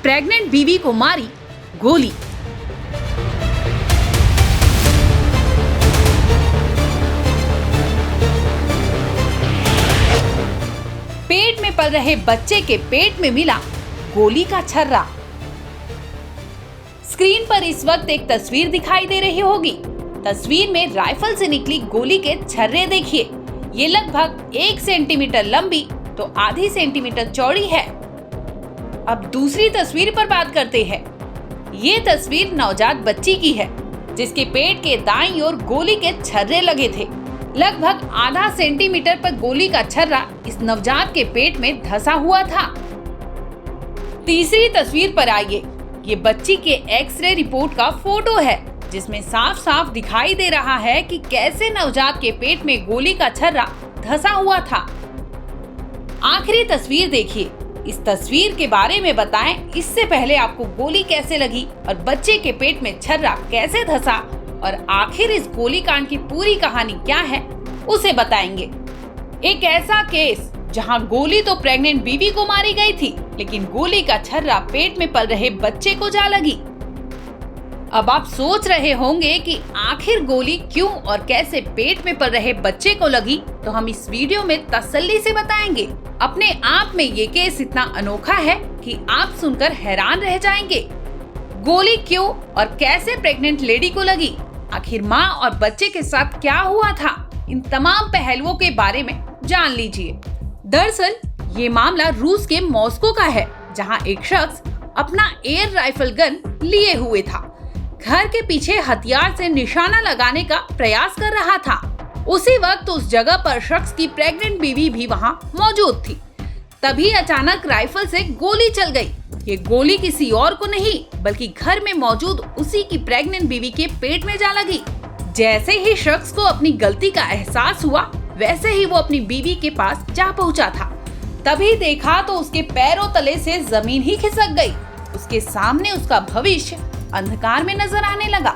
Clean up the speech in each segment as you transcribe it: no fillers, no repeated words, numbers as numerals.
Pregnant बीवी को मारी गोली। पेट में पल रहे बच्चे के पेट में मिला गोली का छर्रा। स्क्रीन पर इस वक्त एक तस्वीर दिखाई दे रही होगी। तस्वीर में राइफल से निकली गोली के छर्रे देखिए। ये लगभग 1 सेंटीमीटर लंबी तो आधी सेंटीमीटर चौड़ी है। अब दूसरी तस्वीर पर बात करते हैं। ये तस्वीर नवजात बच्ची की है, जिसके पेट के दाईं ओर गोली के छर्रे लगे थे। लगभग आधा सेंटीमीटर पर गोली का छर्रा इस नवजात के पेट में धंसा हुआ था। तीसरी तस्वीर पर आइए। ये बच्ची के एक्सरे रिपोर्ट का फोटो है, जिसमें साफ साफ दिखाई दे रहा है कि कैसे नवजात के पेट में गोली का छर्रा धंसा हुआ था। आखिरी तस्वीर देखिए। इस तस्वीर के बारे में बताएं, इससे पहले आपको गोली कैसे लगी और बच्चे के पेट में छर्रा कैसे धंसा और आखिर इस गोली कांड की पूरी कहानी क्या है, उसे बताएंगे। एक ऐसा केस जहां गोली तो प्रेग्नेंट बीवी को मारी गई थी, लेकिन गोली का छर्रा पेट में पल रहे बच्चे को जा लगी। अब आप सोच रहे होंगे कि आखिर गोली क्यों और कैसे पेट में पल रहे बच्चे को लगी, तो हम इस वीडियो में तसल्ली से बताएंगे। अपने आप में ये केस इतना अनोखा है कि आप सुनकर हैरान रह जाएंगे। गोली क्यों और कैसे प्रेग्नेंट लेडी को लगी, आखिर माँ और बच्चे के साथ क्या हुआ था, इन तमाम पहलुओं के बारे में जान लीजिए। दरअसल ये मामला रूस के मॉस्को का है, जहां एक शख्स अपना एयर राइफल गन लिए हुए था। घर के पीछे हथियार से निशाना लगाने का प्रयास कर रहा था। उसी वक्त उस जगह पर शख्स की प्रेग्नेंट बीवी भी वहां मौजूद थी। तभी अचानक राइफल से गोली चल गई। ये गोली किसी और को नहीं, बल्कि घर में मौजूद उसी की प्रेग्नेंट बीवी के पेट में जा लगी। जैसे ही शख्स को अपनी गलती का एहसास हुआ, वैसे ही वो अपनी बीवी के पास जा पहुंचा था। तभी देखा तो उसके पैरों तले से जमीन ही खिसक गई। उसके सामने उसका भविष्य अंधकार में नजर आने लगा।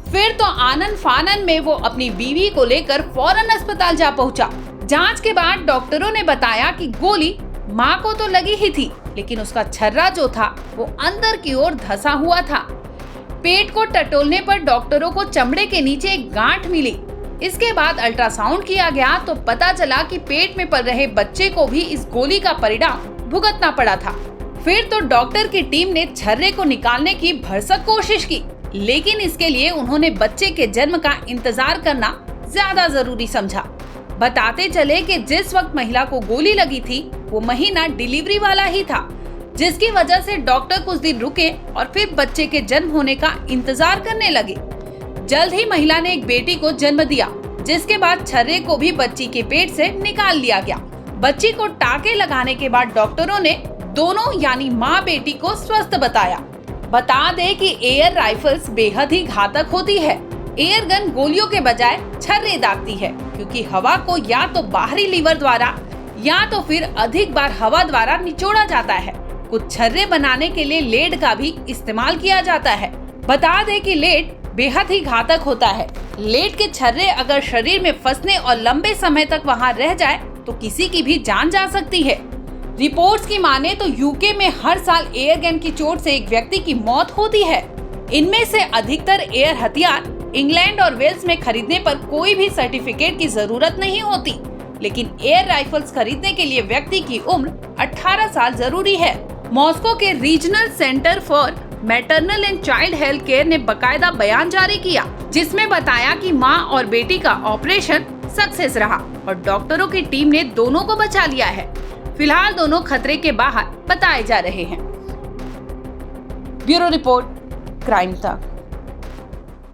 फिर तो आनन फानन में वो अपनी बीवी को लेकर फौरन अस्पताल जा पहुंचा। जांच के बाद डॉक्टरों ने बताया कि गोली मां को तो लगी ही थी, लेकिन उसका छर्रा जो था वो अंदर की ओर धंसा हुआ था। पेट को टटोलने पर डॉक्टरों को चमड़े के नीचे एक गांठ मिली। इसके बाद अल्ट्रासाउंड किया गया तो पता चला कि पेट में पल रहे बच्चे को भी इस गोली का परिणाम भुगतना पड़ा था। फिर तो डॉक्टर की टीम ने छर्रे को निकालने की भरसक कोशिश की, लेकिन इसके लिए उन्होंने बच्चे के जन्म का इंतजार करना ज्यादा जरूरी समझा। बताते चले कि जिस वक्त महिला को गोली लगी थी, वो महीना डिलीवरी वाला ही था, जिसकी वजह से डॉक्टर कुछ दिन रुके और फिर बच्चे के जन्म होने का इंतजार करने लगे। जल्द ही महिला ने एक बेटी को जन्म दिया, जिसके बाद छर्रे को भी बच्ची के पेट से निकाल लिया गया। बच्ची को टाके लगाने के बाद डॉक्टरों ने दोनों यानी माँ बेटी को स्वस्थ बताया। बता दे कि एयर राइफल्स बेहद ही घातक होती है। एयर गन गोलियों के बजाय छर्रे दागती है, क्योंकि हवा को या तो बाहरी लीवर द्वारा या तो फिर अधिक बार हवा द्वारा निचोड़ा जाता है। कुछ छर्रे बनाने के लिए लेड का भी इस्तेमाल किया जाता है। बता दे कि लेड बेहद ही घातक होता है। लेड के छर्रे अगर शरीर में फंसने और लंबे समय तक वहां रह जाए तो किसी की भी जान जा सकती है। रिपोर्ट्स की माने तो यूके में हर साल एयर गन की चोट से एक व्यक्ति की मौत होती है। इनमें से अधिकतर एयर हथियार इंग्लैंड और वेल्स में खरीदने पर कोई भी सर्टिफिकेट की जरूरत नहीं होती, लेकिन एयर राइफल्स खरीदने के लिए व्यक्ति की उम्र 18 साल जरूरी है। मॉस्को के regional centre for maternal and child health care ने बकायदा बयान जारी किया, जिसमें बताया कि मां और बेटी का ऑपरेशन सक्सेस रहा और डॉक्टरों की टीम ने दोनों को बचा लिया है। फिलहाल दोनों खतरे के बाहर बताए जा रहे हैं। ब्यूरो रिपोर्ट, क्राइम तक।